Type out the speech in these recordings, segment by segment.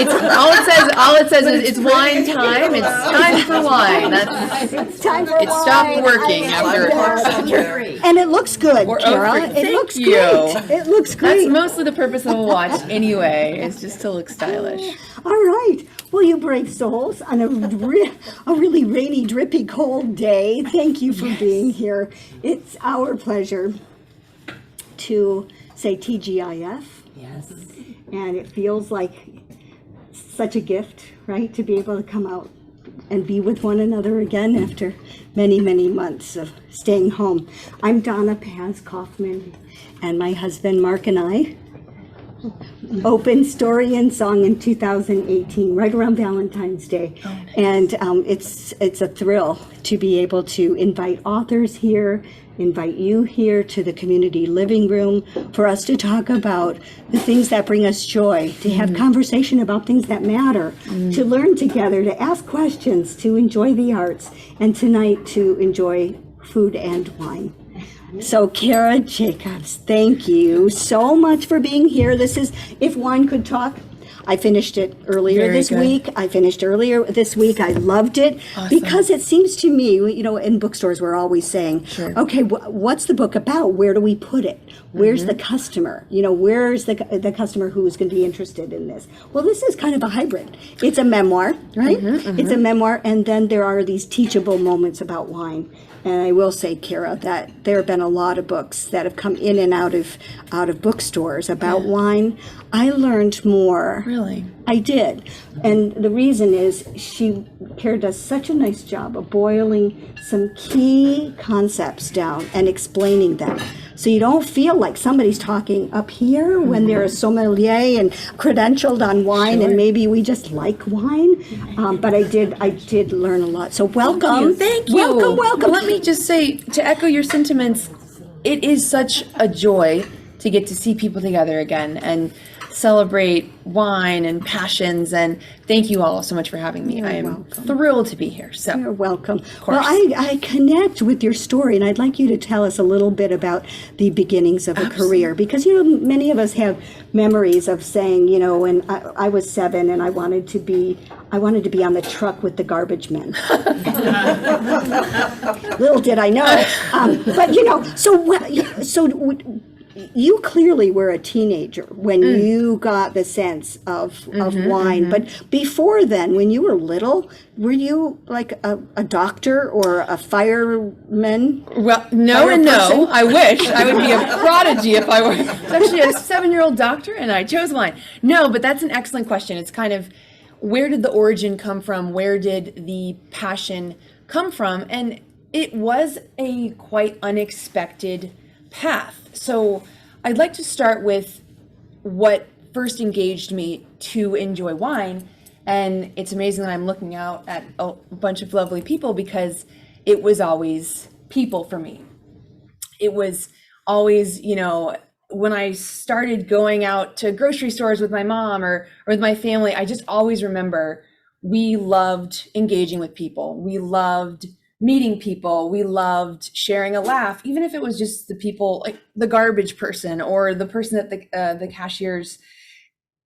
All it says is it's wine time. It's time for wine. It's time for wine. It stopped working after. And it looks good, Kara. It looks great. It looks great. That's mostly the purpose of a watch anyway, is just to look stylish. All right. Well, you brave souls, on a really rainy, drippy, cold day. Thank you for being here. It's our pleasure to say TGIF. Yes. And it feels like such a gift, right, to be able to come out and be with one another again after many, many months of staying home. I'm Donna Paz Kaufman, and my husband Mark and I opened Story and Song in 2018, right around Valentine's Day. Oh, nice. And it's a thrill to be able to invite authors here, invite you here to the community living room for us to talk about the things that bring us joy, to have conversation about things that matter, to learn together, to ask questions, to enjoy the arts, and tonight to enjoy food and wine. So Kara Jacobs, thank you so much for being here. This is If Wine Could Talk. I finished it earlier this week. I loved it. Awesome. Because it seems to me, you know, in bookstores we're always saying, okay, what's the book about? Where do we put it? Where's the customer? You know, where's the customer who's going to be interested in this? Well, this is kind of a hybrid. It's a memoir, right? It's a memoir, and then there are these teachable moments about wine. And I will say, Kara, that there have been a lot of books that have come in and out of bookstores about wine. I learned more. Really? I did. And the reason is Kara does such a nice job of boiling some key concepts down and explaining them. So you don't feel like somebody's talking up here when they're a sommelier and credentialed on wine, and maybe we just like wine. But I did learn a lot. So welcome. Thank you. Welcome. Well, let me just say, to echo your sentiments, it is such a joy to get to see people together again and celebrate wine and passions, and thank you all so much for having me. I am thrilled to be here. So you're welcome. Well, I connect with your story, and I'd like you to tell us a little bit about the beginnings of a career, because you know many of us have memories of saying, you know, when I was 7 and I wanted to be on the truck with the garbage men. Little did I know, but you know, so. You clearly were a teenager when you got the sense of wine. But before then, when you were little, were you like a doctor or a fireman? Well, no and no. I wish. I would be a prodigy if I were. I'm actually a 7-year-old doctor, and I chose wine. No, but that's an excellent question. It's kind of, where did the origin come from? Where did the passion come from? And it was a quite unexpected path. So I'd like to start with what first engaged me to enjoy wine. And it's amazing that I'm looking out at a bunch of lovely people, because it was always people for me. It was always, you know, when I started going out to grocery stores with my mom or with my family, I just always remember we loved engaging with people. We loved meeting people. We loved sharing a laugh, even if it was just the people, like the garbage person or the person at the cashier's,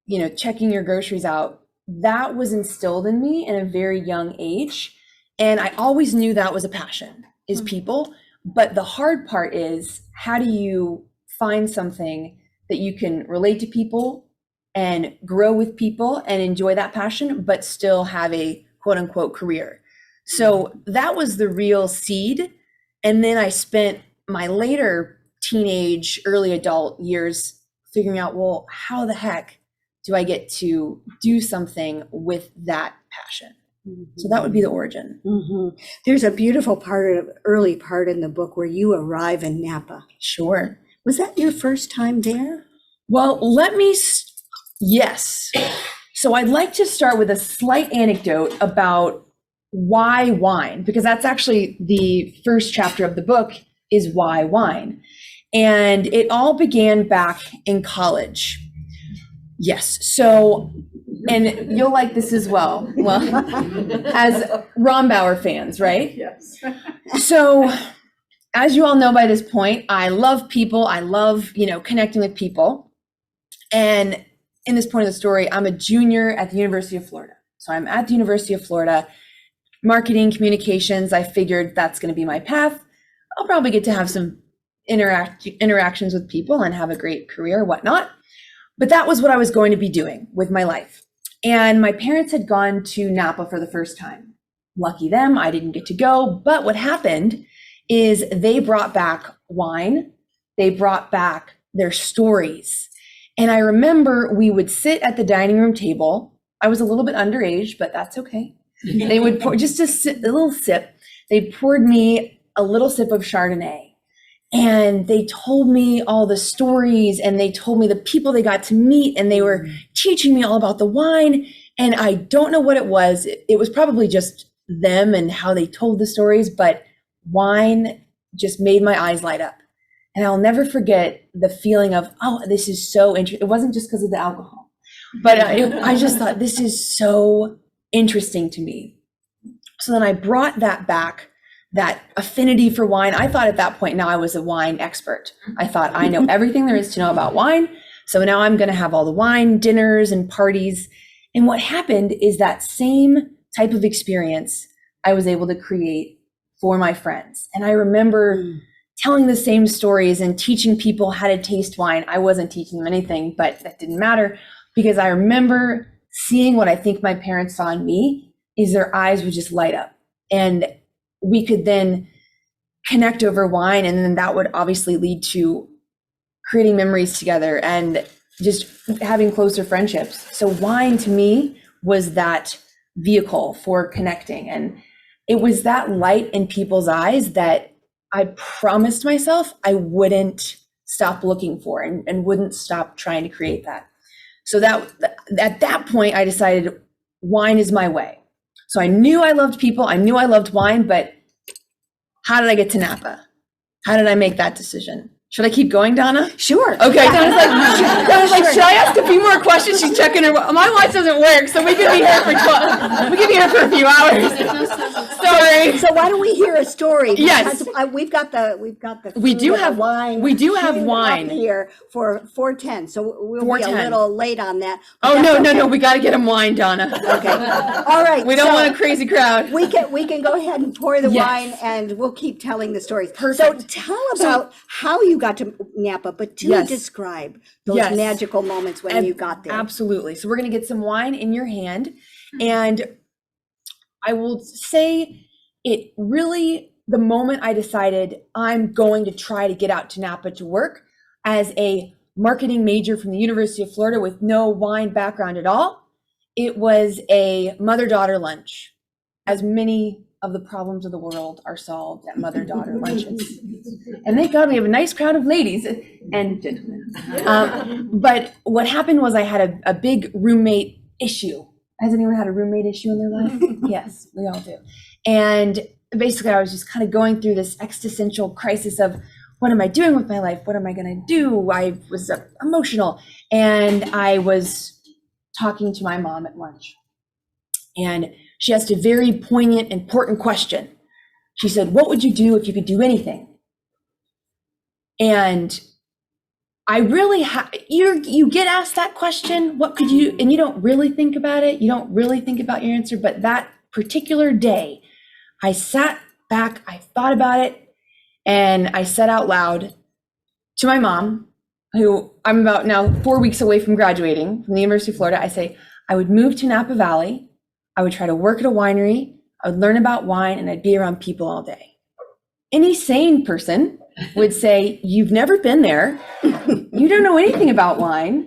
you know, checking your groceries out. That was instilled in me in a very young age. And I always knew that was a passion, is people. But the hard part is, how do you find something that you can relate to people and grow with people and enjoy that passion, but still have a quote unquote career? So that was the real seed. And then I spent my later teenage, early adult years figuring out, well, how the heck do I get to do something with that passion? So that would be the origin. There's a beautiful early part in the book where you arrive in Napa. Sure. Was that your first time there? Well, yes. So I'd like to start with a slight anecdote about why wine, because that's actually the first chapter of the book, is why wine. And it all began back in college. Yes. So, and you'll like this as well. Well, as Rombauer fans, right? Yes. So, as you all know by this point, I love people. I love, you know, connecting with people. And in this point of the story, I'm a junior at the University of Florida. So I'm at the University of Florida, marketing, communications. I figured that's going to be my path. I'll probably get to have some interactions with people and have a great career, whatnot. But that was what I was going to be doing with my life. And my parents had gone to Napa for the first time. Lucky them, I didn't get to go. But what happened is they brought back wine. They brought back their stories. And I remember we would sit at the dining room table. I was a little bit underage, but that's okay. They would pour just a little sip. They poured me a little sip of Chardonnay. And they told me all the stories, and they told me the people they got to meet, and they were teaching me all about the wine. And I don't know what it was. It was probably just them and how they told the stories, but wine just made my eyes light up. And I'll never forget the feeling of, oh, this is so interesting. It wasn't just because of the alcohol, but I just thought, this is so interesting to me. So then I brought that back, that affinity for wine. I thought at that point now I was a wine expert. I thought I know everything there is to know about wine. So now I'm going to have all the wine dinners and parties. And what happened is that same type of experience I was able to create for my friends. And I remember telling the same stories and teaching people how to taste wine. I wasn't teaching them anything, but that didn't matter, because I remember seeing what I think my parents saw in me is their eyes would just light up. And we could then connect over wine, and then that would obviously lead to creating memories together and just having closer friendships. So wine to me was that vehicle for connecting, and it was that light in people's eyes that I promised myself I wouldn't stop looking for and wouldn't stop trying to create that. So that at that point I decided wine is my way. So I knew I loved people, I knew I loved wine, but how did I get to Napa? How did I make that decision? Should I keep going, Donna? Sure. Okay, Donna's like, should I ask a few more questions? She's checking her. My watch doesn't work, so we could be here for a few hours. Sorry. So why don't we hear a story? Yes. Because we've got the We do have wine. We do have queued wine up here for 4:10. So we'll be a 4:10. little late on that. Oh no, we got to get them wine, Donna. Okay. All right. We don't want a crazy crowd. We can go ahead and pour the Yes. wine, and we'll keep telling the stories. Perfect. So tell about how you got to Napa, but Yes. describe those Yes. magical moments when you got there. Absolutely. So we're going to get some wine in your hand, and I will say it really, the moment I decided I'm going to try to get out to Napa to work as a marketing major from the University of Florida with no wine background at all, it was a mother-daughter lunch. As many of the problems of the world are solved at mother-daughter lunches. And thank God we have a nice crowd of ladies and gentlemen. But what happened was I had a big roommate issue. Has anyone had a roommate issue in their life? Yes, we all do. And basically I was just kind of going through this existential crisis of, what am I doing with my life? What am I going to do? I was emotional. And I was talking to my mom at lunch. And she asked a very poignant, important question. She said, what would you do if you could do anything? And I really, you get asked that question, what could you, and you don't really think about it. You don't really think about your answer. But that particular day, I sat back, I thought about it, and I said out loud to my mom, who I'm about now 4 weeks away from graduating from the University of Florida, I say, I would move to Napa Valley. I would try to work at a winery. I would learn about wine, and I'd be around people all day. Any sane person would say, you've never been there. You don't know anything about wine.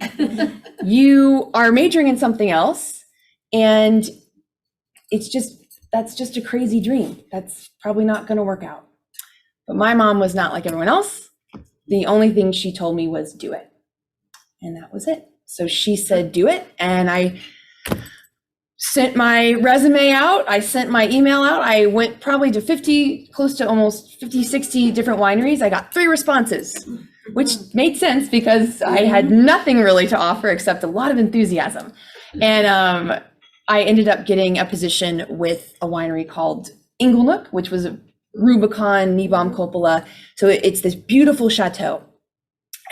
You are majoring in something else. And that's just a crazy dream. That's probably not going to work out. But my mom was not like everyone else. The only thing she told me was do it. And that was it. So she said, do it. And I sent my resume out. I sent my email out. I went probably to close to almost 50, 60 different wineries. I got 3 responses, which made sense because I had nothing really to offer except a lot of enthusiasm. And I ended up getting a position with a winery called Inglenook, which was a Rubicon, Niebaum Coppola. So it's this beautiful chateau.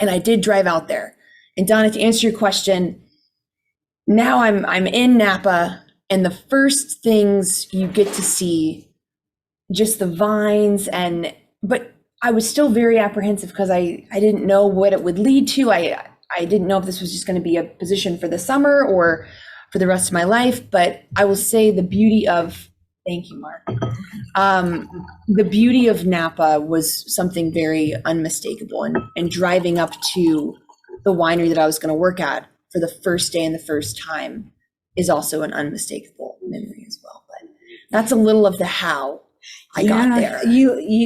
And I did drive out there. And Donna, to answer your question, now I'm in Napa, and the first things you get to see, just the vines, but I was still very apprehensive because I didn't know what it would lead to. I didn't know if this was just going to be a position for the summer or for the rest of my life. But I will say the beauty of, thank you, Mark. The beauty of Napa was something very unmistakable, and driving up to the winery that I was going to work at for the first day and the first time is also an unmistakable memory as well. But that's a little of the how I got there.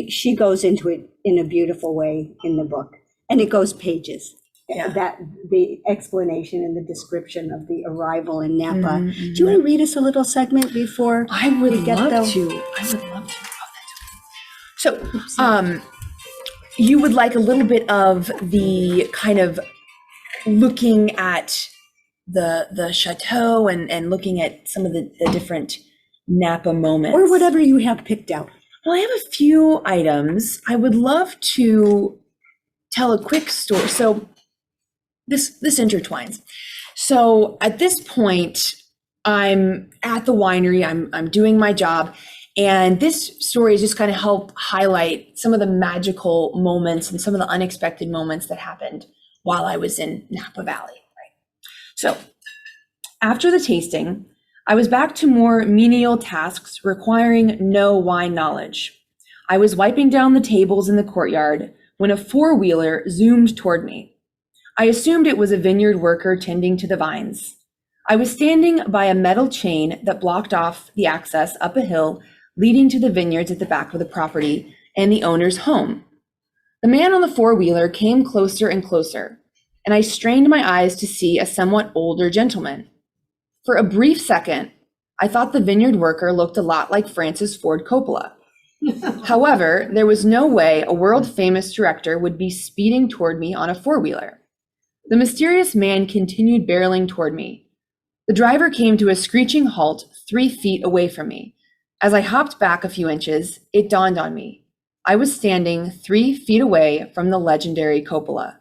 She goes into it in a beautiful way in the book, and it goes pages. Yeah. That the explanation and the description of the arrival in Napa. Mm-hmm. Do you want to read us a little segment before I would we get love the- to. I would love to. So, you would like a little bit of the kind of looking at the chateau and looking at some of the different Napa moments, or whatever you have picked out? Well, I have a few items. I would love to tell a quick story. So this intertwines. So at this point, I'm at the winery. I'm doing my job, and this story is just kind of help highlight some of the magical moments and some of the unexpected moments that happened while I was in Napa Valley. Right. So after the tasting, I was back to more menial tasks requiring no wine knowledge. I was wiping down the tables in the courtyard when a four-wheeler zoomed toward me. I assumed it was a vineyard worker tending to the vines. I was standing by a metal chain that blocked off the access up a hill leading to the vineyards at the back of the property and the owner's home. The man on the four-wheeler came closer and closer, and I strained my eyes to see a somewhat older gentleman. For a brief second, I thought the vineyard worker looked a lot like Francis Ford Coppola. However, there was no way a world-famous director would be speeding toward me on a four-wheeler. The mysterious man continued barreling toward me. The driver came to a screeching halt 3 feet away from me. As I hopped back a few inches, it dawned on me. I was standing 3 feet away from the legendary Coppola.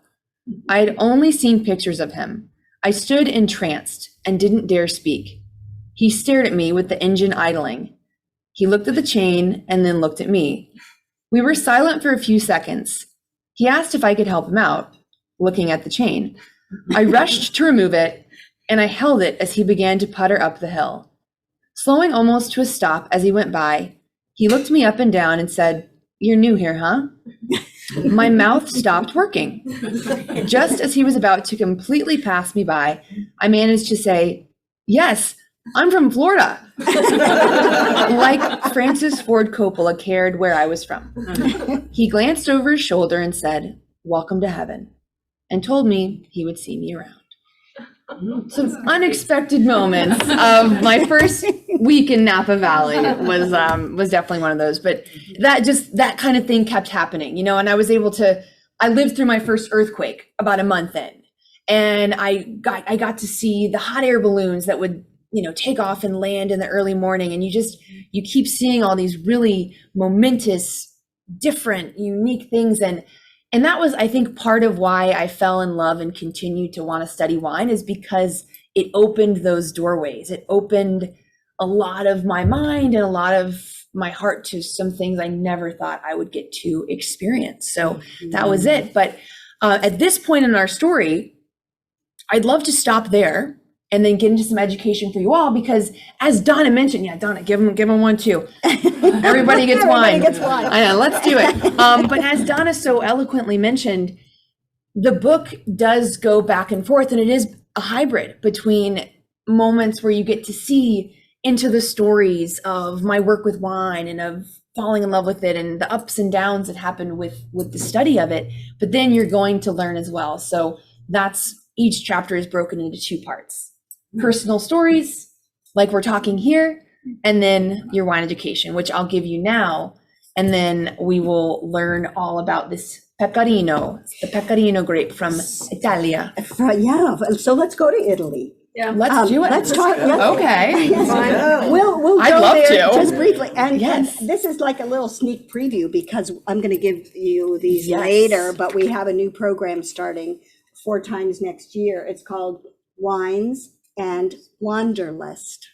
I had only seen pictures of him. I stood entranced and didn't dare speak. He stared at me with the engine idling. He looked at the chain and then looked at me. We were silent for a few seconds. He asked if I could help him out, looking at the chain. I rushed to remove it, and I held it as he began to putter up the hill. Slowing almost to a stop as he went by, he looked me up and down and said, "You're new here, huh?" My mouth stopped working. Just as he was about to completely pass me by, I managed to say, "Yes, I'm from Florida." Like Francis Ford Coppola cared where I was from. He glanced over his shoulder and said, "Welcome to heaven," and told me he would see me around. Some unexpected moments of my first week in Napa Valley was definitely one of those. But that kind of thing kept happening, and I lived through my first earthquake about a month in, and I got to see the hot air balloons that would, take off and land in the early morning. And you keep seeing all these really momentous, different, unique things. And that was, I think, part of why I fell in love and continued to want to study wine, is because it opened those doorways. It opened a lot of my mind and a lot of my heart to some things I never thought I would get to experience. So that was it. But at this point in our story, I'd love to stop there and then get into some education for you all, because as Donna mentioned, Donna, give them one too. Everybody gets wine. I know, let's do it. But as Donna so eloquently mentioned, the book does go back and forth, and it is a hybrid between moments where you get to see into the stories of my work with wine and of falling in love with it and the ups and downs that happened with the study of it, but then you're going to learn as well. So each chapter is broken into 2 parts. Personal stories, like we're talking here, and then your wine education, which I'll give you now. And then we will learn all about this Pecorino, the Pecorino grape from Italia. Yeah, so let's go to Italy. Yeah, let's do it. Let's talk. Okay. Yes. We'll I'd go love there to. just briefly. And Yes. this is like a little sneak preview, because I'm going to give you these later, but we have a new program starting 4 times next year. It's called Wines and Wanderlust.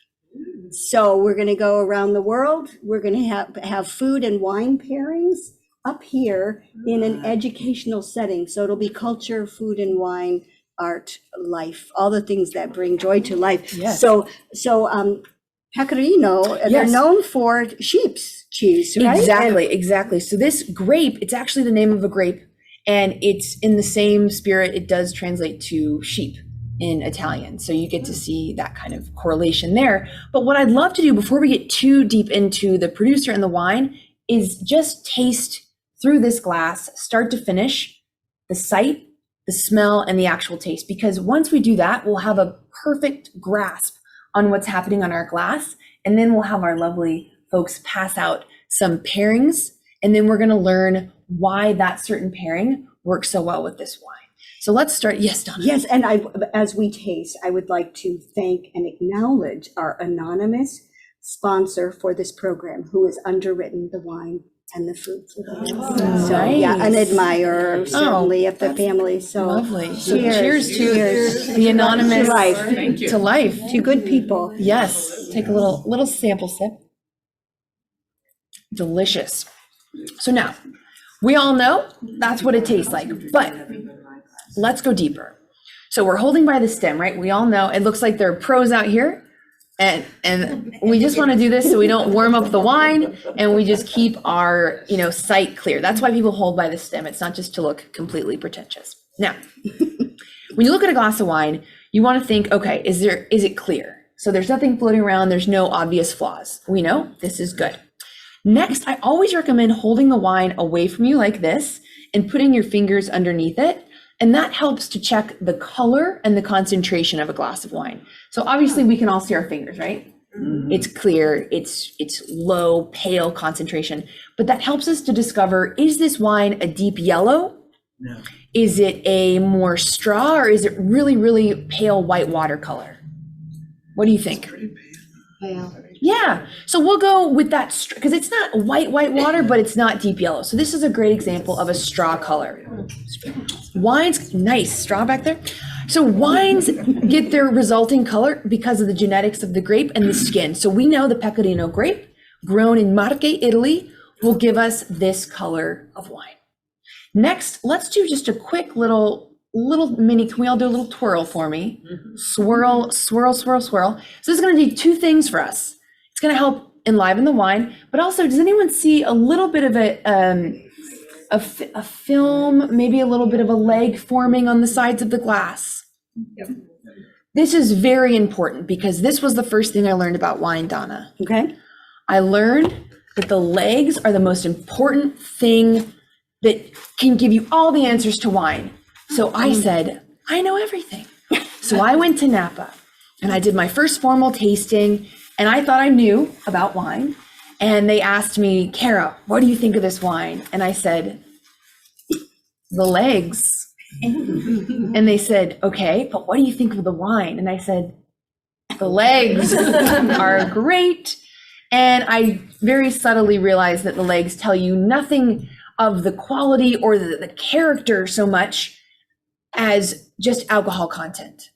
So we're going to go around the world. We're going to have food and wine pairings up here in an educational setting. So it'll be culture, food and wine, art, life, all the things that bring joy to life. Yes. So Pecorino, they're Yes. known for sheep's cheese, right? Exactly. So this grape, it's actually the name of a grape, and it's in the same spirit. It does translate to sheep in Italian. So you get to see that kind of correlation there. But what I'd love to do before we get too deep into the producer and the wine is just taste through this glass, start to finish, the sight, the smell, and the actual taste. Because once we do that, we'll have a perfect grasp on what's happening on our glass. And then we'll have our lovely folks pass out some pairings. And then we're going to learn why that certain pairing works so well with this wine. So let's start. Yes, Donna. Yes, and as we taste, I would like to thank and acknowledge our anonymous sponsor for this program, who has underwritten the wine and the food for them. So nice. yeah, an admirer certainly of the family. So Lovely. So cheers to the anonymous to life, to life. to good people. Yes. Take a little sample sip. Delicious. So now, we all know that's what it tastes like, but let's go deeper. So we're holding by the stem, right? We all know it looks like there are pros out here, and we just want to do this so we don't warm up the wine and we just keep our, sight clear. That's why people hold by the stem. It's not just to look completely pretentious. Now, when you look at a glass of wine, you want to think, okay, is it clear? So there's nothing floating around. There's no obvious flaws. We know this is good. Next, I always recommend holding the wine away from you like this and putting your fingers underneath it. And that helps to check the color and the concentration of a glass of wine. So obviously we can all see our fingers, right? Mm-hmm. It's clear, it's low, pale concentration, but that helps us to discover, is this wine a deep yellow? No. Is it a more straw, or is it really, really pale white watercolor? What do you think? It's pretty pale. Yeah, so we'll go with that because it's not white water, but it's not deep yellow. So this is a great example of a straw color. Wines, nice, straw back there. So wines get their resulting color because of the genetics of the grape and the skin. So we know the Pecorino grape, grown in Marche, Italy, will give us this color of wine. Next, let's do just a quick little mini, can we all do a little twirl for me? Mm-hmm. Swirl. So this is gonna do two things for us. It's going to help enliven the wine, but also, does anyone see a little bit of a film, maybe a little bit of a leg forming on the sides of the glass? Yep. This is very important because this was the first thing I learned about wine, Donna. Okay. I learned that the legs are the most important thing that can give you all the answers to wine. So I said, I know everything. So I went to Napa and I did my first formal tasting. And I thought I knew about wine. And they asked me, Kara, what do you think of this wine? And I said, the legs. And they said, okay, but what do you think of the wine? And I said, the legs are great. And I very subtly realized that the legs tell you nothing of the quality or the character so much as just alcohol content.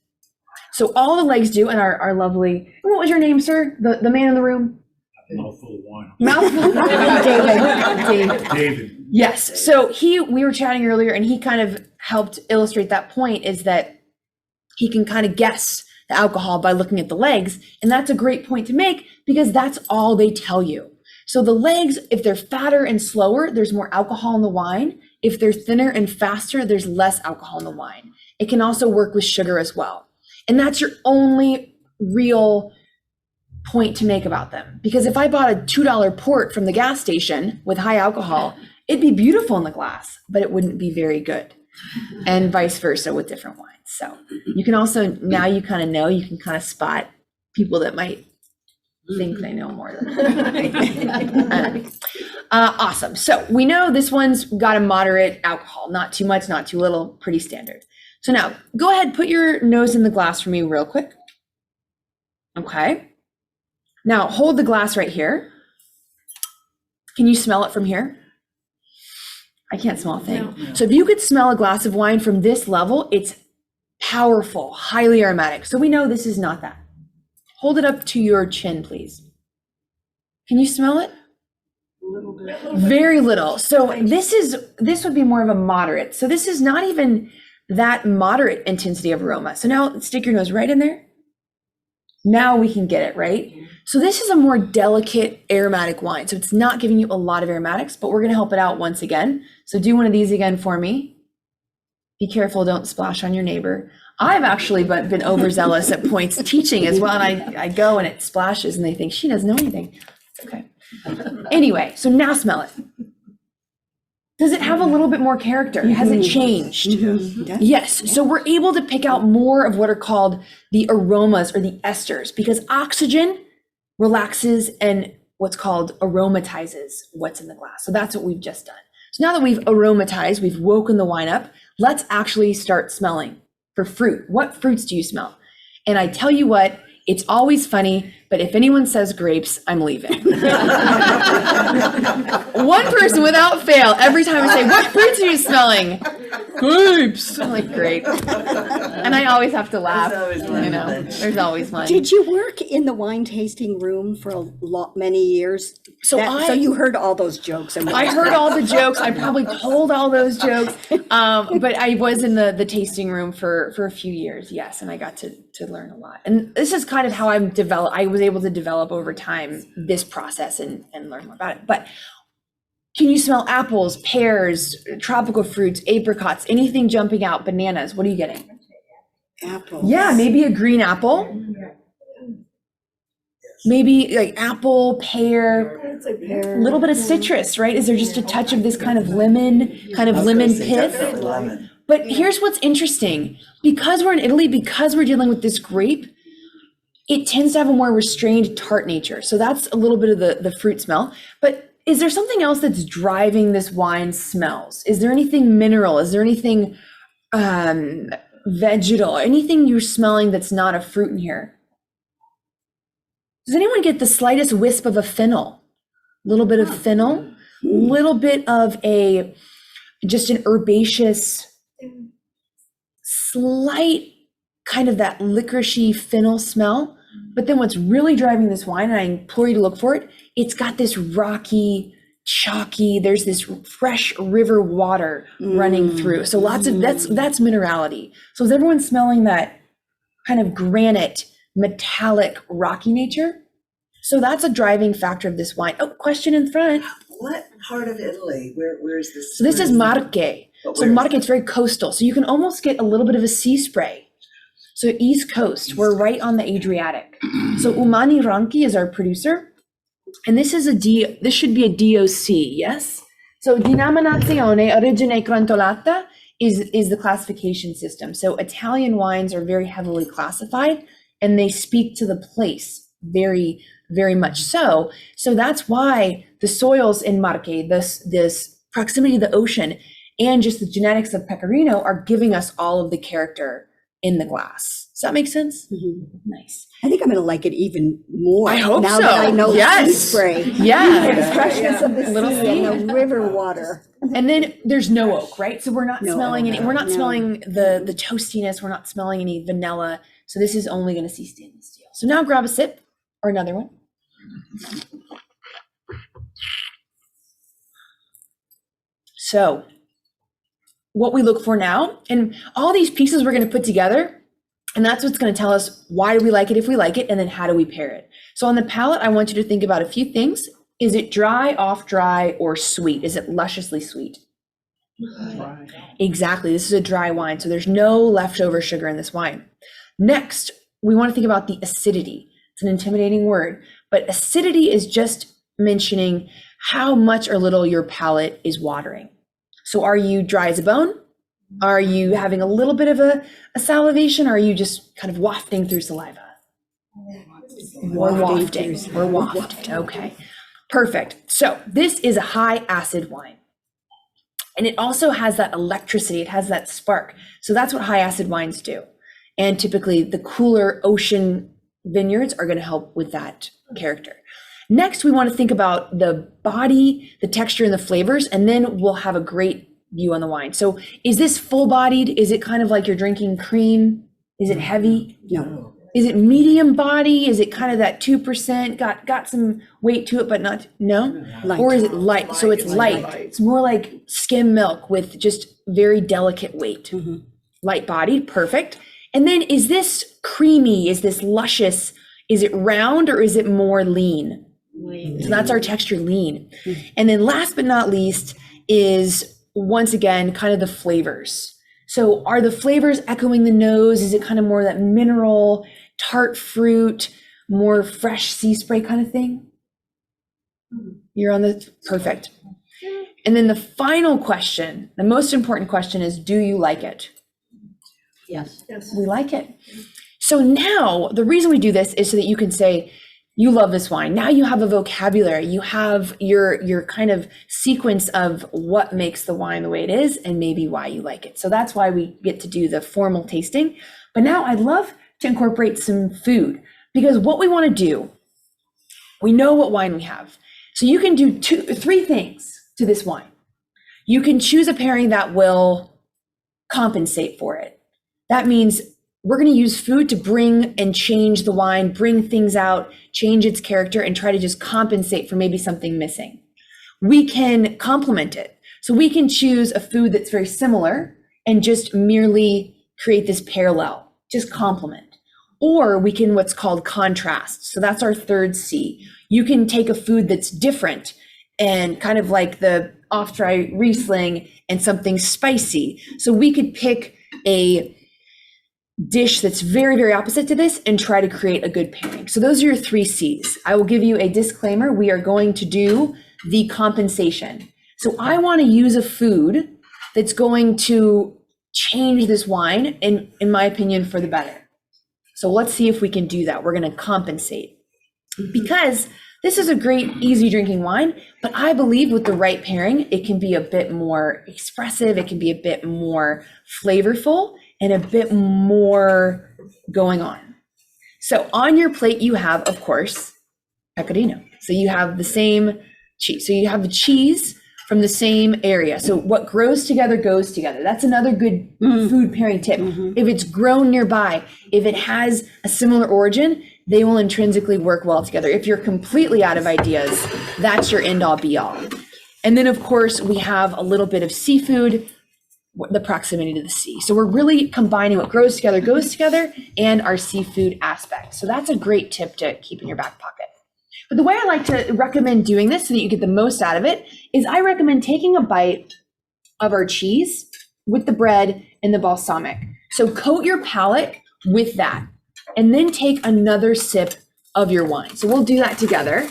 So all the legs do, and our lovely, what was your name, sir? The man in the room? Mouthful of wine. David. Yes. So we were chatting earlier, and he kind of helped illustrate that point, is that he can kind of guess the alcohol by looking at the legs. And that's a great point to make because that's all they tell you. So the legs, if they're fatter and slower, there's more alcohol in the wine. If they're thinner and faster, there's less alcohol in the wine. It can also work with sugar as well. And that's your only real point to make about them. Because if I bought a $2 port from the gas station with high alcohol, it'd be beautiful in the glass, but it wouldn't be very good. And vice versa with different wines. So you can also, now you kind of know, you can kind of spot people that might think they know more than awesome. So we know this one's got a moderate alcohol, not too much, not too little, pretty standard. So now go ahead, put your nose in the glass for me real quick. Okay. Now hold the glass right here. Can you smell it from here? I can't smell a thing. No. So if you could smell a glass of wine from this level, it's powerful, highly aromatic. So we know this is not that. Hold it up to your chin, please. Can you smell it? A little bit. Very little. So this would be more of a moderate. So this is not even that moderate intensity of aroma. So now stick your nose right in there. Now we can get it, right? So this is a more delicate aromatic wine. So it's not giving you a lot of aromatics, but we're going to help it out once again. So do one of these again for me. Be careful, don't splash on your neighbor. I've actually been overzealous at points teaching as well. And I go and it splashes and they think she doesn't know anything. It's okay. Anyway, so now smell it. Does it have a little bit more character? Has it changed? Yes. So we're able to pick out more of what are called the aromas or the esters, because oxygen relaxes and what's called aromatizes what's in the glass. So that's what we've just done. So now that we've aromatized, we've woken the wine up, let's actually start smelling for fruit. What fruits do you smell? And I tell you what, it's always funny, but if anyone says grapes, I'm leaving. One person without fail, every time I say, what fruits are you smelling? Grapes. I'm like, great. And I always have to laugh. There's always one. Did you work in the wine tasting room for many years? So you heard all those jokes. I heard all the jokes. I probably told all those jokes. But I was in the tasting room for a few years, yes, and I got to learn a lot. And this is kind of how I was able to develop over time this process and learn more about it. But can you smell apples, pears, tropical fruits, apricots, anything jumping out, bananas? What are you getting? Apples. Yeah, maybe a green apple. Maybe like apple, pear, a little bit of citrus, right? Is there just a touch of this kind of lemon pith? But here's what's interesting. Because we're in Italy, because we're dealing with this grape, it tends to have a more restrained tart nature. So that's a little bit of the fruit smell. But is there something else that's driving this wine smells? Is there anything mineral? Is there anything vegetal? Anything you're smelling that's not a fruit in here? Does anyone get the slightest wisp of a fennel? A little bit of fennel, little bit of just an herbaceous, slight kind of that licoricey fennel smell. But then what's really driving this wine, and I implore you to look for it, it's got this rocky, chalky, there's this fresh river water running through. So lots of, that's minerality. So is everyone smelling that kind of granite, metallic, rocky nature? So that's a driving factor of this wine. Oh, question in front. What part of Italy? Where is this? So this is Marche. So Marche, it's very coastal. So you can almost get a little bit of a sea spray. So East Coast, we're right on the Adriatic. So Umani Ranchi is our producer. And this is this should be a DOC, yes? So Denominazione Origine Crantolata is the classification system. So Italian wines are very heavily classified and they speak to the place very, very much so. So that's why the soils in Marche, this proximity to the ocean and just the genetics of Pecorino are giving us all of the character in the glass. Does that make sense? Mm-hmm. Nice. I think I'm going to like it even more. I hope now so. that I know Yes. the sea spray. Yeah. The freshness of the Little sea and the river water. And then there's no oak, right? So we're not No smelling oak. any, we're not No. smelling the toastiness, we're not smelling any vanilla. So this is only going to see stainless steel. So now grab a sip or another one. So what we look for now, and all these pieces we're going to put together, and that's what's going to tell us why do we like it if we like it, and then how do we pair it. So on the palate, I want you to think about a few things. Is it dry, off dry, or sweet? Is it lusciously sweet? Dry. Exactly. This is a dry wine, so there's no leftover sugar in this wine. Next, we want to think about the acidity. It's an intimidating word, but acidity is just mentioning how much or little your palate is watering. So are you dry as a bone? Are you having a little bit of a salivation? Or are you just kind of wafting through saliva? We're wafting. We're wafting. Okay, perfect. So this is a high acid wine. And it also has that electricity. It has that spark. So that's what high acid wines do. And typically the cooler ocean vineyards are going to help with that character. Next, we want to think about the body, the texture, and the flavors, and then we'll have a great view on the wine. So is this full-bodied? Is it kind of like you're drinking cream? Is it heavy? No. Is it medium body? Is it kind of that 2%, got some weight to it, but not, no? Light. Or is it light? So it's light. It's more like skim milk with just very delicate weight. Light bodied, perfect. And then is this creamy? Is this luscious? Is it round or is it more lean? Lean. So that's our texture, lean. And then last but not least is, once again, kind of the flavors. So are the flavors echoing the nose? Is it kind of more that mineral, tart fruit, more fresh sea spray kind of thing? You're on the, perfect. And then the final question, the most important question is, do you like it? Yes. We like it. So now the reason we do this is so that you can say, you love this wine. Now you have a vocabulary, you have your kind of sequence of what makes the wine the way it is and maybe why you like it. So that's why we get to do the formal tasting. But now I'd love to incorporate some food, because what we want to do, we know what wine we have. So you can do three things to this wine. You can choose a pairing that will compensate for it. That means we're going to use food to bring and change the wine, bring things out, change its character, and try to just compensate for maybe something missing. We can complement it. So we can choose a food that's very similar and just merely create this parallel, just complement. Or we can what's called contrast. So that's our third C. You can take a food that's different and kind of like the off-dry Riesling and something spicy. So we could pick a dish that's very, very opposite to this and try to create a good pairing. So those are your three C's. I will give you a disclaimer. We are going to do the compensation. So I want to use a food that's going to change this wine, in my opinion, for the better. So let's see if we can do that. We're going to compensate, because this is a great, easy drinking wine, but I believe with the right pairing, it can be a bit more expressive. It can be a bit more flavorful and a bit more going on. So on your plate, you have, of course, pecorino. So you have the same cheese. So you have the cheese from the same area. So what grows together goes together. That's another good food pairing tip. If it's grown nearby, if it has a similar origin, they will intrinsically work well together. If you're completely out of ideas, that's your end all be all. And then of course we have a little bit of seafood, the proximity to the sea. So we're really combining what grows together goes together and our seafood aspect. So that's a great tip to keep in your back pocket. But the way I like to recommend doing this so that you get the most out of it is I recommend taking a bite of our cheese with the bread and the balsamic. So coat your palate with that and then take another sip of your wine. So we'll do that together.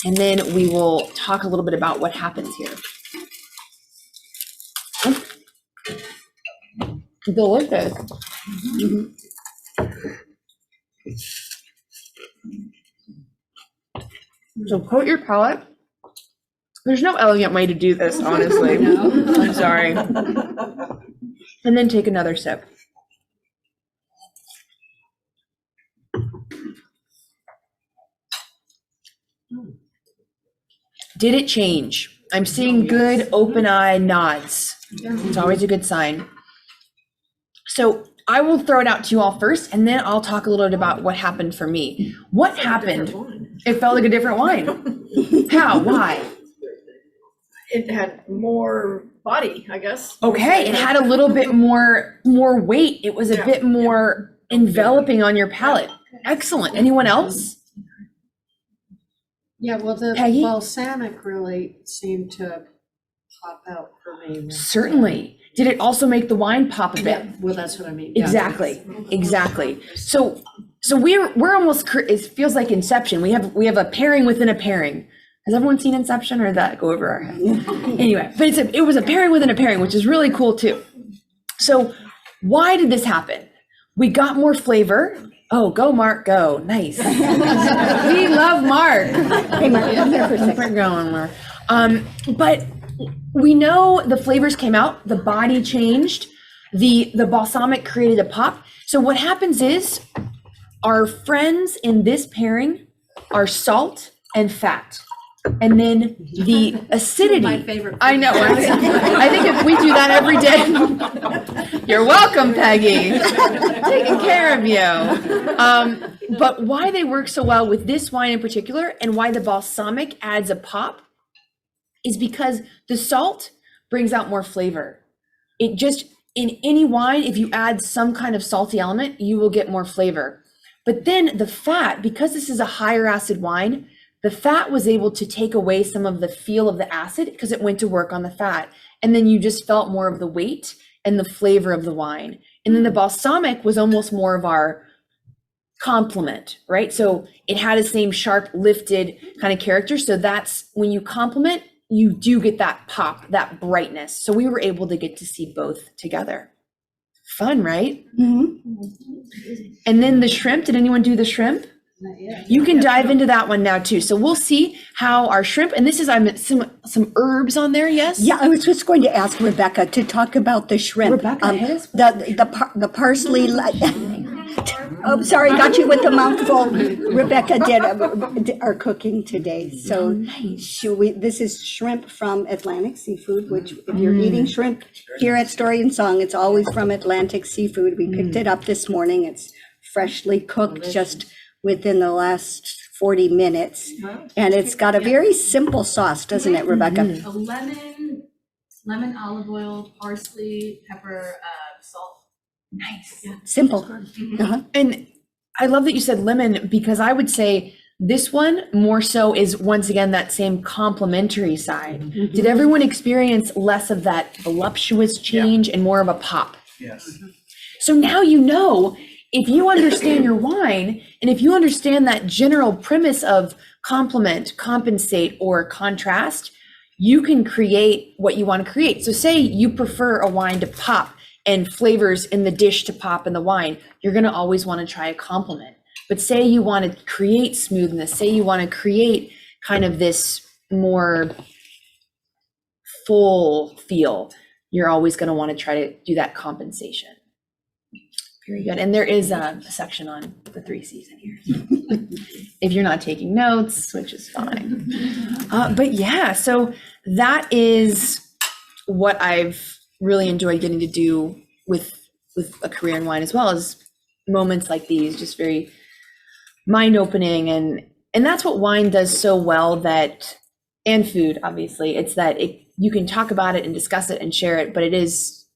And then we will talk a little bit about what happens here. Delicious. So coat your palate. There's no elegant way to do this, honestly. I'm sorry. And then take another sip. Did it change? I'm seeing good open eye nods. It's always a good sign. So I will throw it out to you all first, and then I'll talk a little bit about what happened for me. What happened? It felt like a different wine. How? Why? It had more body, I guess. Okay, it had a little bit more weight. It was a bit more enveloping on your palate. Excellent. Anyone else? Yeah, well, the Peggy? balsamic really seemed to pop out for me. Certainly. Did it also make the wine pop a bit? Yeah, well, that's what I mean. Yeah. Exactly. So we're almost, it feels like Inception. We have a pairing within a pairing. Has everyone seen Inception, or did that go over our head? Anyway, but it was a pairing within a pairing, which is really cool too. So why did this happen? We got more flavor. Oh, go Mark, go. Nice. We love Mark. Hey, Mark, come here for a second. We're going, Mark. But we know the flavors came out, the body changed, the balsamic created a pop. So what happens is our friends in this pairing are salt and fat. and then the acidity. My favorite. I know. I think if we do that every day, you're welcome, Peggy. Taking care of you. But why they work so well with this wine in particular, and why the balsamic adds a pop, is because the salt brings out more flavor. It just, in any wine, if you add some kind of salty element, you will get more flavor. But then the fat, because this is a higher acid wine, the fat was able to take away some of the feel of the acid because it went to work on the fat. And then you just felt more of the weight and the flavor of the wine. And then the balsamic was almost more of our complement, right? So it had the same sharp, lifted kind of character. So that's when you complement, you do get that pop, that brightness. So we were able to get to see both together. Fun, right? And then the shrimp, did anyone do the shrimp? You can dive into that one now too. So we'll see how our shrimp, and this is some herbs on there, yes? Yeah, I was just going to ask Rebecca to talk about the shrimp. Rebecca, hit us. The parsley. Oh, sorry, got you with the mouthful. Rebecca did our cooking today. So this is shrimp from Atlantic Seafood, which if you're eating shrimp here at Story and Song, it's always from Atlantic Seafood. We picked it up this morning. It's freshly cooked just within the last 40 minutes. And it's got a very simple sauce, doesn't it, Rebecca? A lemon, olive oil, parsley, pepper, salt. Nice. Yeah. Simple. And I love that you said lemon, because I would say this one more so is once again that same complementary side. Did everyone experience less of that voluptuous change and more of a pop? Yes. So now you know, if you understand your wine, and if you understand that general premise of complement, compensate, or contrast, you can create what you want to create. So say you prefer a wine to pop and flavors in the dish to pop in the wine, you're going to always want to try a complement. But say you want to create smoothness, say you want to create kind of this more full feel, you're always going to want to try to do that compensation. Very good. And there is a section on the 3 C's in here. If you're not taking notes, which is fine. But yeah, so that is what I've really enjoyed getting to do with a career in wine, as well as moments like these, just very mind-opening. And that's what wine does so well, that, and food, obviously, it's that you can talk about it and discuss it and share it, but it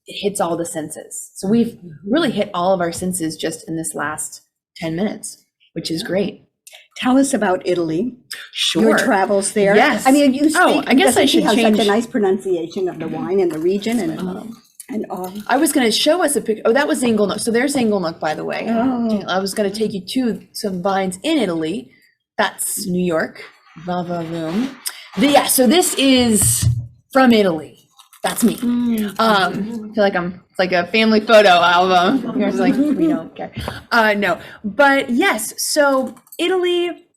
hits all the senses. So we've really hit all of our senses just in this last 10 minutes, which is great. Tell us about Italy. Sure. Your travels there. Yes. I mean, you speak. I guess I should have change. such a nice pronunciation of the wine and the region and all. I was going to show us a picture. Oh, that was Zinglenook. So there's Zinglenook, by the way. Oh. I was going to take you to some vines in Italy. That's New York. Vavavoom. Yeah. So this is from Italy. That's me. I feel like it's like a family photo album. You're just like, we don't care. No, but yes. So Italy,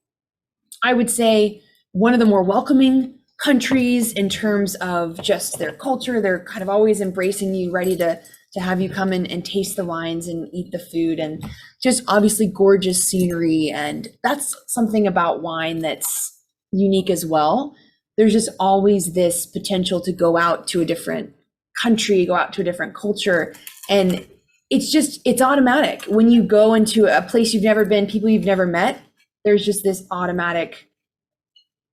I would say one of the more welcoming countries in terms of just their culture. They're kind of always embracing you, ready to have you come in and taste the wines and eat the food, and just obviously gorgeous scenery. And that's something about wine that's unique as well. There's just always this potential to go out to a different country, go out to a different culture. And it's automatic. When you go into a place you've never been, people you've never met, there's just this automatic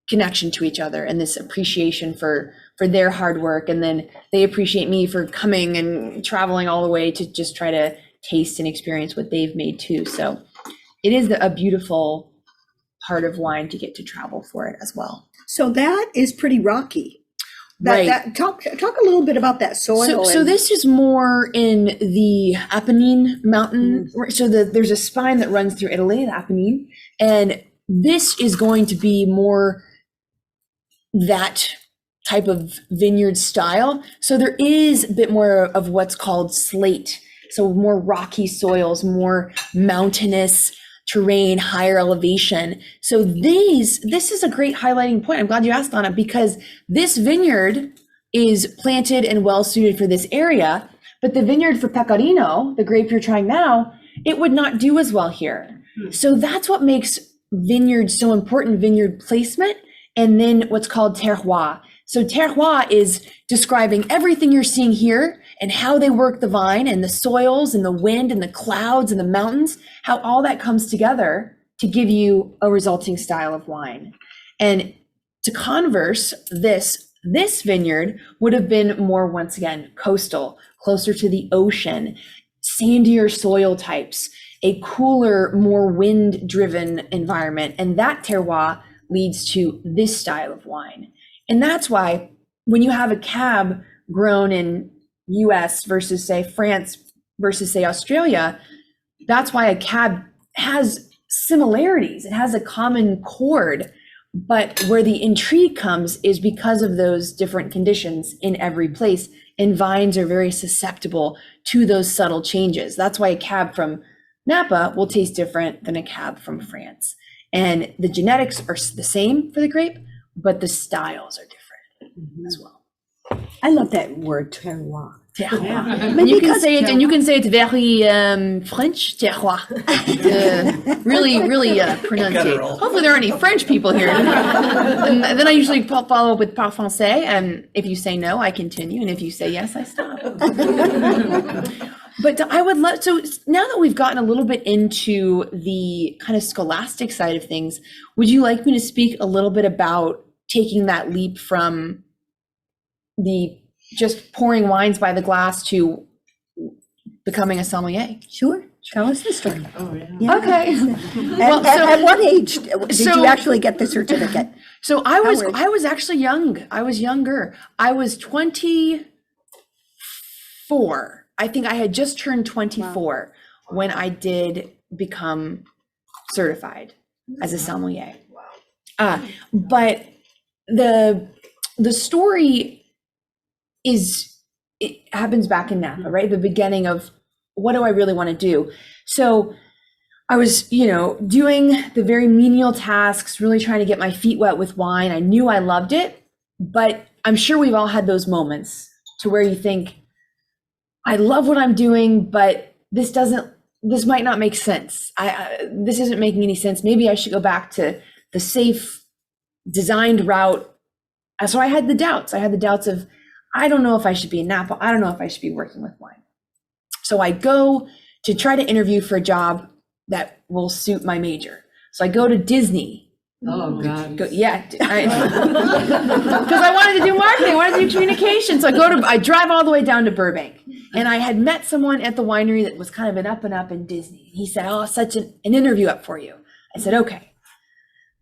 connection to each other and this appreciation for their hard work. And then they appreciate me for coming and traveling all the way to just try to taste and experience what they've made too. So it is a beautiful part of wine to get to travel for it as well. So that is pretty rocky. Right. Talk a little bit about that soil. So this is more in the Apennine mountain. So there's a spine that runs through Italy, the Apennine, and this is going to be more that type of vineyard style. So there is a bit more of what's called slate. So more rocky soils, more mountainous terrain, higher elevation. So this is a great highlighting point. I'm glad you asked, Donna, because this vineyard is planted and well suited for this area, but the vineyard for Pecorino, the grape you're trying now, it would not do as well here. So that's what makes vineyards so important, vineyard placement, and then what's called terroir. So terroir is describing everything you're seeing here and how they work the vine and the soils and the wind and the clouds and the mountains, how all that comes together to give you a resulting style of wine. And to converse, this vineyard would have been more, once again, coastal, closer to the ocean, sandier soil types, a cooler, more wind-driven environment. And that terroir leads to this style of wine. And that's why when you have a cab grown in US versus say France versus say Australia, that's why a cab has similarities. It has a common chord, but where the intrigue comes is because of those different conditions in every place. And vines are very susceptible to those subtle changes. That's why a cab from Napa will taste different than a cab from France. And the genetics are the same for the grape, but the styles are different as well. I love that word, terroir. Terroir. And you can say it, and you can say it very French, terroir. Really pronunciate. Hopefully there aren't any French people here. And then I usually follow up with par français, and if you say no, I continue, and if you say yes, I stop. But I would love, so now that we've gotten a little bit into the kind of scholastic side of things, would you like me to speak a little bit about taking that leap from the just pouring wines by the glass to becoming a sommelier? Sure. Tell us the story. Oh, yeah. Yeah. Okay. Well, At what age did so- you actually get the certificate? So I Howard. was actually young. I was younger. I was 24. I think I had just turned 24 when I did become certified as a sommelier. But the story it happens back in Napa, right? The beginning of what do I really want to do? So I was, doing the very menial tasks, really trying to get my feet wet with wine. I knew I loved it, but I'm sure we've all had those moments to where you think, I love what I'm doing, but this might not make sense. This isn't making any sense. Maybe I should go back to the safe designed route. So I had the doubts. I had the doubts of, I don't know if I should be in Napa. I don't know if I should be working with wine. So I go to try to interview for a job that will suit my major. So I go to Disney. Oh, God. Because I wanted to do marketing, I wanted to do communication. So I drive all the way down to Burbank, and I had met someone at the winery that was kind of an up and up in Disney. He said, "Oh, such an interview up for you." I said, "Okay,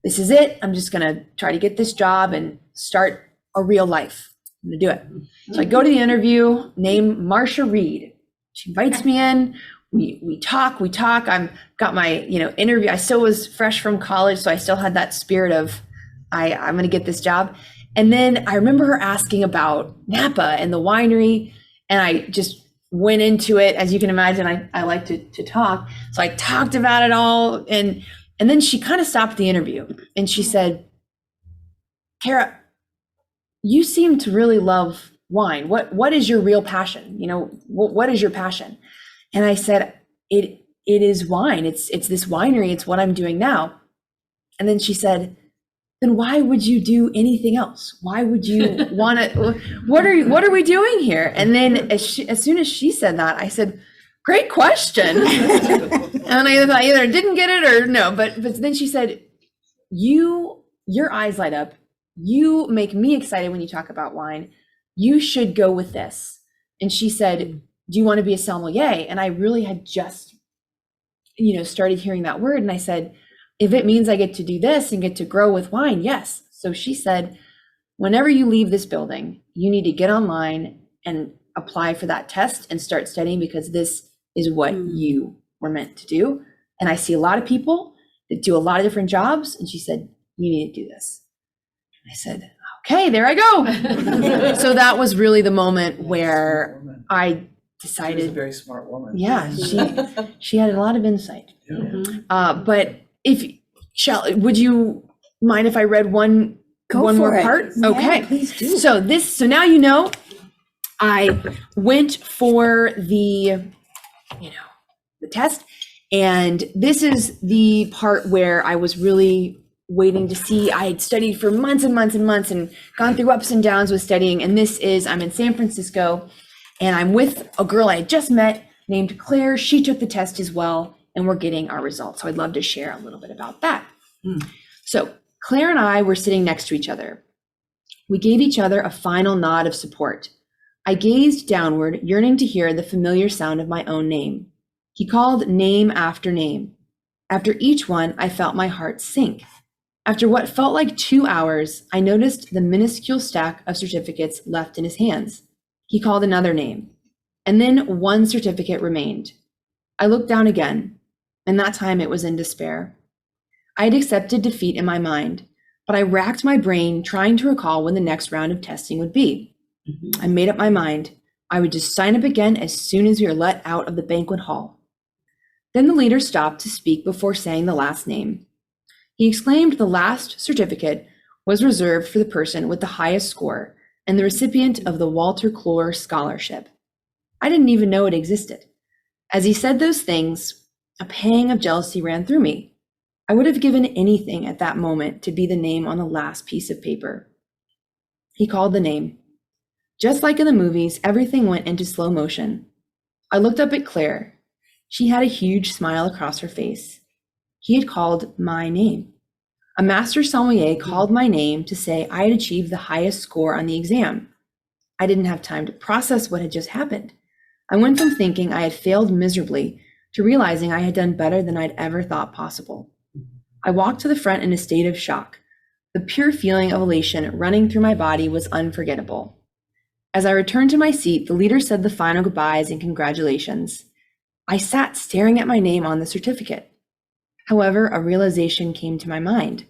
this is it. I'm just gonna try to get this job and start a real life. I'm gonna do it." So I go to the interview, named Marsha Reed. She invites me in. We talk. I've got my, interview. I still was fresh from college, so I still had that spirit of, I'm going to get this job. And then I remember her asking about Napa and the winery, and I just went into it. As you can imagine, I like to talk. So I talked about it all, and then she kind of stopped the interview, and she said, "Kara, you seem to really love wine. What is your real passion? What is your passion?" And I said, it is wine. It's this winery. It's what I'm doing now. And then she said, "Then why would you do anything else? Why would you want to, what are we doing here?" And then as soon as she said that, I said, "Great question." And I either didn't get it or no, but then she said, your eyes light up. You make me excited when you talk about wine. You should go with this. And she said, "Do you want to be a sommelier?" And I really had just, started hearing that word. And I said, "If it means I get to do this and get to grow with wine, yes." So she said, "Whenever you leave this building, you need to get online and apply for that test and start studying, because this is what you were meant to do. And I see a lot of people that do a lot of different jobs." And she said, "You need to do this." And I said, "Okay, there I go." So that was really the moment where I decided. She was a very smart woman. Yeah, she had a lot of insight. Yeah. But would you mind if I read one more part? Yeah, Okay. please do. So now I went for the test, and this is the part where I was really waiting to see. I had studied for months and months and months and gone through ups and downs with studying. And I'm in San Francisco and I'm with a girl I had just met named Claire. She took the test as well, and we're getting our results. So I'd love to share a little bit about that. So Claire and I were sitting next to each other. We gave each other a final nod of support. I gazed downward, yearning to hear the familiar sound of my own name. He called name after name. After each one, I felt my heart sink. After what felt like 2 hours, I noticed the minuscule stack of certificates left in his hands. He called another name, and then one certificate remained. I looked down again, and that time it was in despair. I had accepted defeat in my mind, but I racked my brain trying to recall when the next round of testing would be. I made up my mind. I would just sign up again as soon as we were let out of the banquet hall. Then the leader stopped to speak before saying the last name. He exclaimed the last certificate was reserved for the person with the highest score and the recipient of the Walter Clore Scholarship. I didn't even know it existed. As he said those things, a pang of jealousy ran through me. I would have given anything at that moment to be the name on the last piece of paper. He called the name. Just like in the movies, everything went into slow motion. I looked up at Claire. She had a huge smile across her face. He had called my name. A master sommelier called my name to say I had achieved the highest score on the exam. I didn't have time to process what had just happened. I went from thinking I had failed miserably to realizing I had done better than I'd ever thought possible. I walked to the front in a state of shock. The pure feeling of elation running through my body was unforgettable. As I returned to my seat, the leader said the final goodbyes and congratulations. I sat staring at my name on the certificate. However, a realization came to my mind.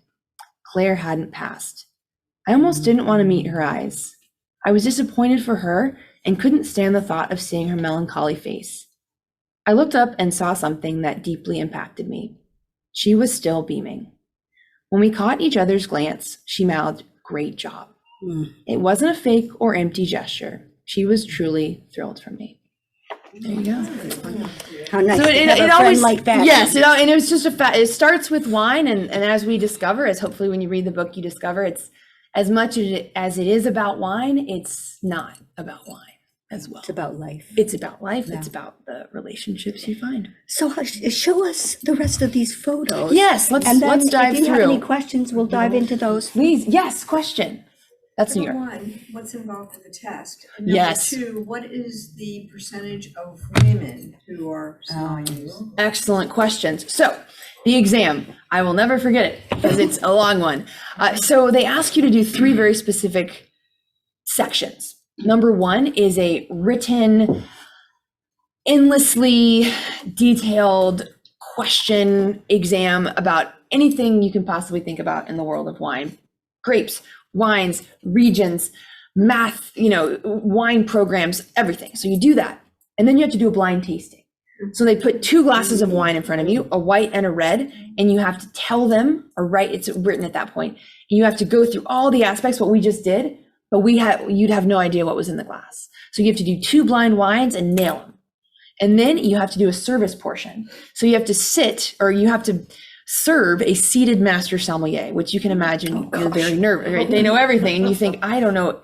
Claire hadn't passed. I almost didn't want to meet her eyes. I was disappointed for her and couldn't stand the thought of seeing her melancholy face. I looked up and saw something that deeply impacted me. She was still beaming. When we caught each other's glance, she mouthed, "Great job." It wasn't a fake or empty gesture. She was truly thrilled for me. There you go. How nice So to have a friend always like that. Yes, and it was just it starts with wine, and as we discover, as hopefully when you read the book you discover, it's as much as it is about wine, it's not about wine as well. It's about life. It's about life. Yeah. It's about the relationships you find. So show us the rest of these photos. Yes, let's And then dive if you have through. any questions, we'll dive into those. Please, yes, question. That's New Number York. one, what's involved in the test? And Yes. Number two, what is the percentage of women who are sommeliers? Excellent questions. So the exam, I will never forget it because it's a long one. So they ask you to do 3 very specific sections. Number 1 is a written, endlessly detailed question exam about anything you can possibly think about in the world of wine. Grapes, wines, regions, math, wine programs, everything. So you do that. And then you have to do a blind tasting. So they put 2 glasses of wine in front of you, a white and a red, and you have to tell them, or write, it's written at that point. And you have to go through all the aspects, what we just did, but you'd have no idea what was in the glass. So you have to do 2 blind wines and nail them. And then you have to do a service portion. So you have to serve a seated master sommelier, which you can imagine you're very nervous, right? They know everything. And you think, I don't know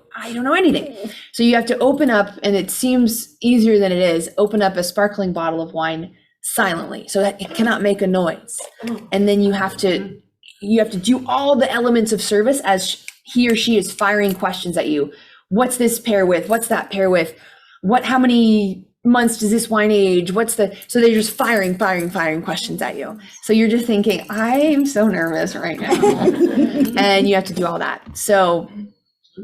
anything. So you have to open up, and it seems easier than it is, open up a sparkling bottle of wine silently so that it cannot make a noise. And then you have to do all the elements of service as he or she is firing questions at you. What's this pair with? What's that pair with? How many months does this wine age? So they're just firing questions at you. So you're just thinking, I am so nervous right now. And you have to do all that. So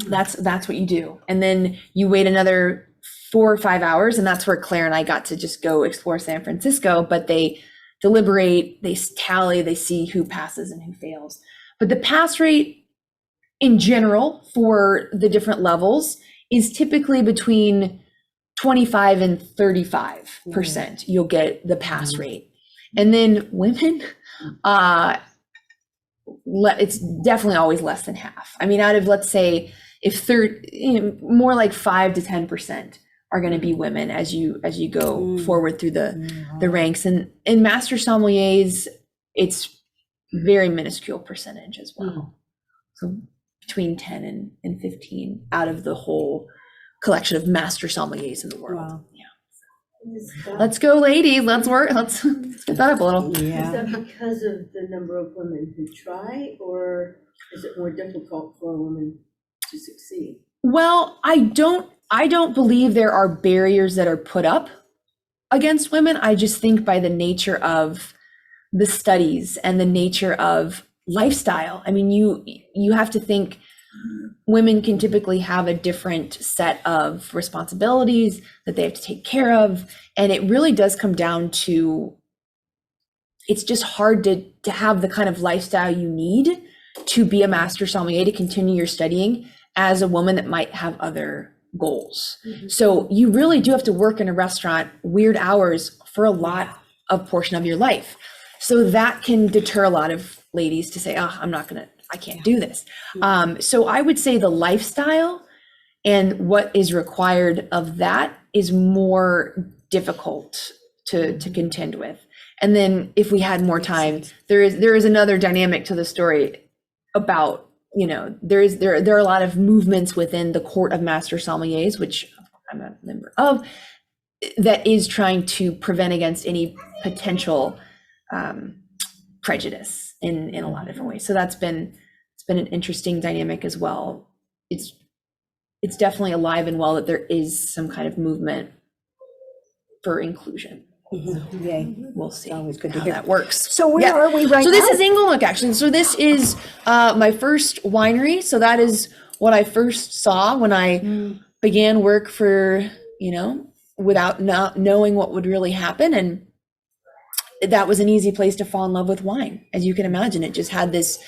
that's what you do. And then you wait another 4 or 5 hours, and that's where Claire and I got to just go explore San Francisco, but they deliberate, they tally, they see who passes and who fails. But the pass rate in general for the different levels is typically between 25 and 35%. You'll get the pass rate. And then women, it's definitely always less than half. I mean, out of, let's say, more like 5 to 10% are going to be women as you go forward through the ranks. And in master sommeliers, it's very minuscule percentage as well. So between 10 and 15 out of the whole collection of master sommeliers in the world. Wow. Yeah. Let's go, ladies. Let's work. Let's get that up a little. Is Yeah. that because of the number of women who try, or is it more difficult for a woman to succeed? Well, I don't believe there are barriers that are put up against women. I just think by the nature of the studies and the nature of lifestyle. I mean, you have to think women can typically have a different set of responsibilities that they have to take care of. And it really does come down to, it's just hard to have the kind of lifestyle you need to be a master sommelier, to continue your studying as a woman that might have other goals. So you really do have to work in a restaurant weird hours for a lot of portion of your life. So that can deter a lot of ladies to say, oh, I can't do this. So I would say the lifestyle and what is required of that is more difficult to contend with. And then if we had more time, there is another dynamic to the story about, there are a lot of movements within the Court of Master Sommeliers, which I'm a member of, that is trying to prevent against any potential prejudice in a lot of different ways. So it's been an interesting dynamic as well. It's definitely alive and well that there is some kind of movement for inclusion. Yay. We'll see Always good to how hear. that works. So where are we right So now? this is Inglenook, actually. So this is my first winery. So that is what I first saw when I began work for, without not knowing what would really happen. And that was an easy place to fall in love with wine. As you can imagine, it just had this,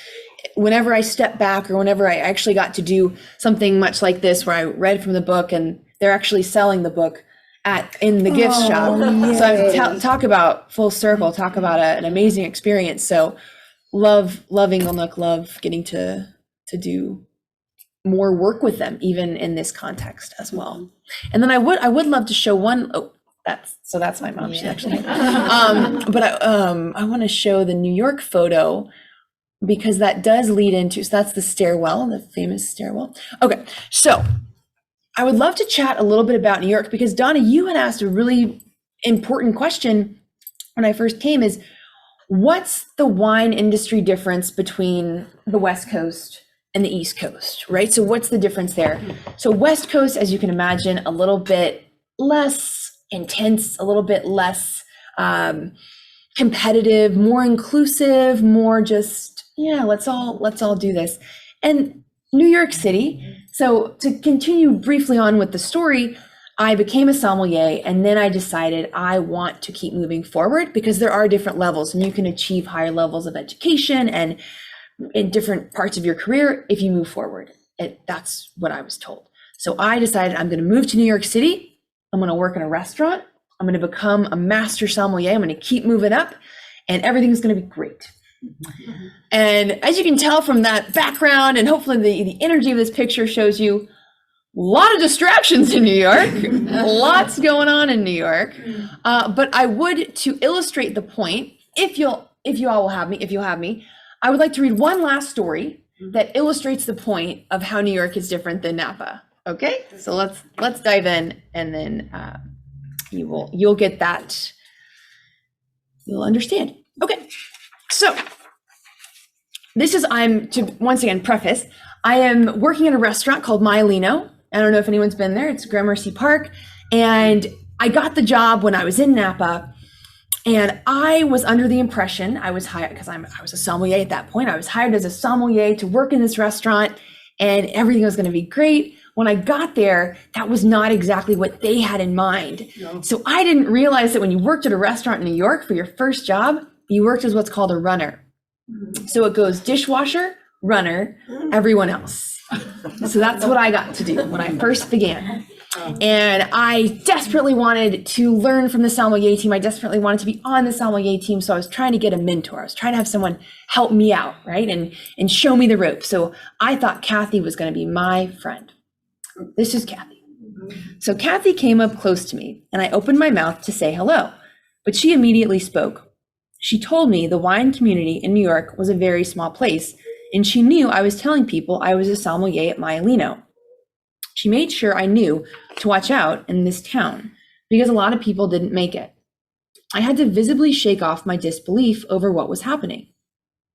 whenever I stepped back or whenever I actually got to do something much like this, where I read from the book and they're actually selling the book in the gift shop. So I talk about full circle, talk about an amazing experience. So love Inglenook, love getting to do more work with them, even in this context as well. And then I would love to show one. Oh, that's my mom. She's actually, but I want to show the New York photo because that does lead into, so that's the stairwell, the famous stairwell. Okay. So I would love to chat a little bit about New York because Donna, you had asked a really important question when I first came, is what's the wine industry difference between the West Coast and the East Coast, right? So what's the difference there? So West Coast, as you can imagine, a little bit less intense, a little bit less competitive, more inclusive, more just, let's all do this. And New York City, so to continue briefly on with the story, I became a sommelier and then I decided I want to keep moving forward because there are different levels and you can achieve higher levels of education and in different parts of your career if you move forward. That's what I was told. So I decided I'm going to move to New York City. I'm going to work in a restaurant. I'm going to become a master sommelier. I'm going to keep moving up and everything's going to be great. And as you can tell from that background, and hopefully the energy of this picture shows you a lot of distractions in New York, lots going on in New York. But I would, to illustrate the point, if you'll have me, I would like to read one last story that illustrates the point of how New York is different than Napa. Okay, so let's dive in, and then you'll get that. You'll understand. Okay. So once again preface, I am working at a restaurant called Myalino. I don't know if anyone's been there. It's Gramercy Park. And I got the job when I was in Napa. And I was under the impression, I was hired because I was a sommelier at that point. I was hired as a sommelier to work in this restaurant and everything was going to be great. When I got there, that was not exactly what they had in mind. No. So I didn't realize that when you worked at a restaurant in New York for your first job, you worked as what's called a runner. So it goes dishwasher, runner, everyone else. So that's what I got to do when I first began. And I desperately wanted to learn from the sommelier team. I desperately wanted to be on the sommelier team. So I was trying to get a mentor. I was trying to have someone help me out, right? And show me the ropes. So I thought Kathy was going to be my friend. This is Kathy. So Kathy came up close to me and I opened my mouth to say hello, but she immediately spoke. She told me the wine community in New York was a very small place, and she knew I was telling people I was a sommelier at Maialino. She made sure I knew to watch out in this town because a lot of people didn't make it. I had to visibly shake off my disbelief over what was happening.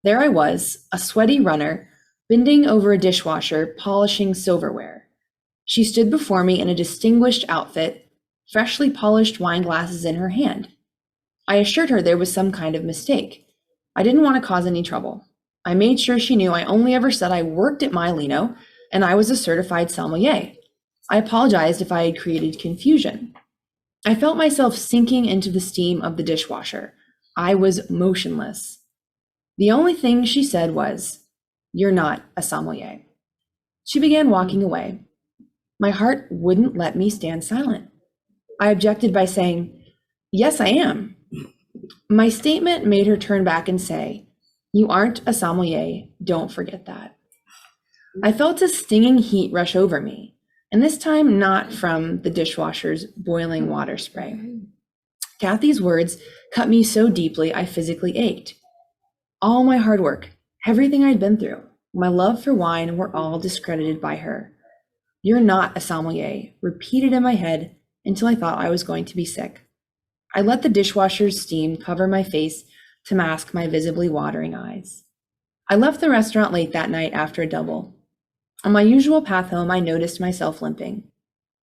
There I was, a sweaty runner, bending over a dishwasher, polishing silverware. She stood before me in a distinguished outfit, freshly polished wine glasses in her hand. I assured her there was some kind of mistake. I didn't want to cause any trouble. I made sure she knew I only ever said I worked at Maialino and I was a certified sommelier. I apologized if I had created confusion. I felt myself sinking into the steam of the dishwasher. I was motionless. The only thing she said was, "You're not a sommelier." She began walking away. My heart wouldn't let me stand silent. I objected by saying, "Yes, I am." My statement made her turn back and say, "You aren't a sommelier, don't forget that." I felt a stinging heat rush over me, and this time not from the dishwasher's boiling water spray. Kathy's words cut me so deeply I physically ached. All my hard work, everything I'd been through, my love for wine were all discredited by her. "You're not a sommelier," repeated in my head until I thought I was going to be sick. I let the dishwasher's steam cover my face to mask my visibly watering eyes. I left the restaurant late that night after a double. On my usual path home, I noticed myself limping.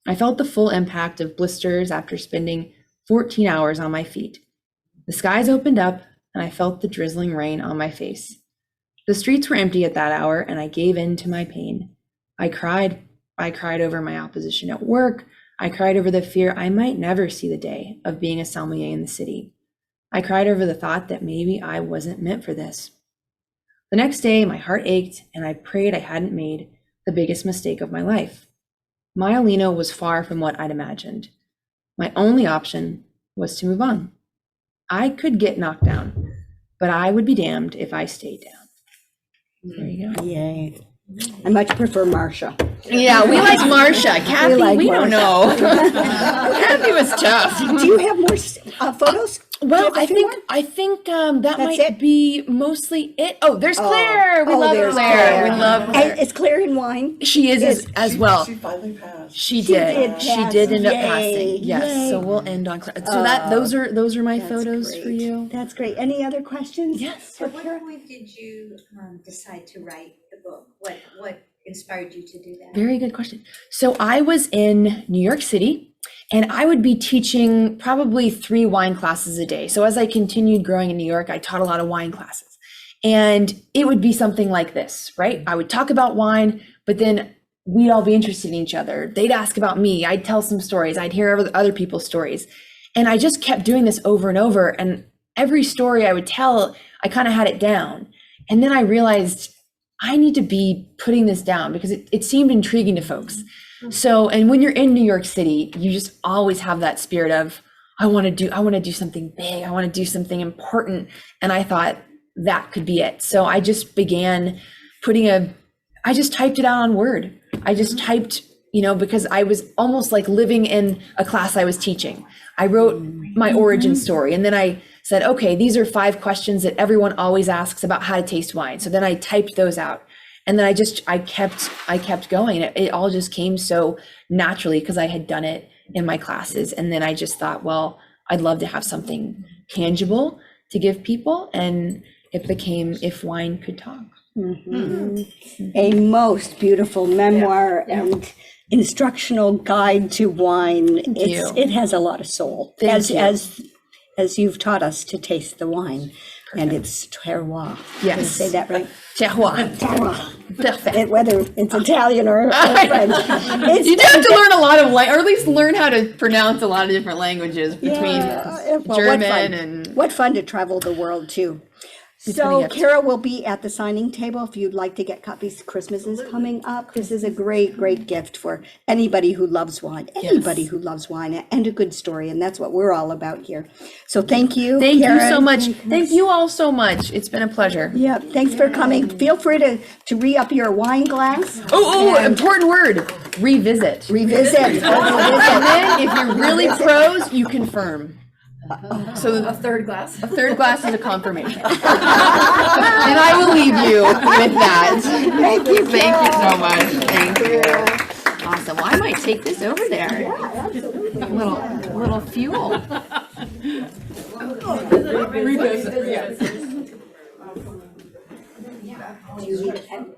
I felt the full impact of blisters after spending 14 hours on my feet. The skies opened up, and I felt the drizzling rain on my face. The streets were empty at that hour, and I gave in to my pain. I cried. I cried over my opposition at work. I cried over the fear I might never see the day of being a sommelier in the city. I cried over the thought that maybe I wasn't meant for this. The next day, my heart ached, and I prayed I hadn't made the biggest mistake of my life. Maialino was far from what I'd imagined. My only option was to move on. I could get knocked down, but I would be damned if I stayed down. There you go. Yay. I much prefer Marcia. Yeah, we like Marcia. Kathy, like we don't know. Kathy was tough. Do you have more photos? Well, Do you have I think that might it? be mostly it. Oh, there's Claire. We love there's Claire. We love Claire. And it's Claire in wine. She is as well. She finally passed. She She did. did She pass. did end up Yay. passing. Yes. Yay. So we'll end on Claire. So those are my That's photos for great. you. That's great. Any other questions? Yes. At what point did you decide to write the book? What inspired you to do that? Very good question. So I was in New York City, and I would be teaching probably 3 wine classes a day. So as I continued growing in New York, I taught a lot of wine classes. And it would be something like this, right? I would talk about wine, but then we'd all be interested in each other. They'd ask about me. I'd tell some stories. I'd hear other people's stories. And I just kept doing this over and over. And every story I would tell, I kind of had it down. And then I realized I need to be putting this down because it seemed intriguing to folks. So, and when you're in New York City, you just always have that spirit of, I want to do something big. I want to do something important. And I thought that could be it. So I just began I just typed it out on Word. I just typed, because I was almost like living in a class I was teaching. I wrote my origin story, and then I said, okay, these are 5 questions that everyone always asks about how to taste wine. So then I typed those out, and then I kept going. It all just came so naturally because I had done it in my classes. And then I just thought, well, I'd love to have something tangible to give people. And it became If Wine Could Talk. A most beautiful memoir and instructional guide to wine. you. It has a lot of soul, Thank you. as you've taught us to taste the wine, and it's terroir. Yes. Did I say that right? Terroir. Terroir. Perfect. Whether it's Italian or French. You do have to learn a lot of or at least learn how to pronounce a lot of different languages between German and what fun to travel the world too. It's So been a gift. Kara will be at the signing table if you'd like to get copies. Christmas is coming up. This is a great gift for anybody who loves wine, who loves wine and a good story. And that's what we're all about here. So thank you. Thank you Kara. so much. Thank you all so much. It's been a pleasure. Yeah, thanks for coming. Feel free to re-up your wine glass. Oh, important word. Revisit. Revisit. And then if you're really pros, you confirm. So A third glass. a third glass is a confirmation. And I will leave you with that. Thank you, Thank you Carol. so much. Thank you. Awesome. Well, I might take this over there. Yeah, absolutely. Little fuel. Do you need a pen?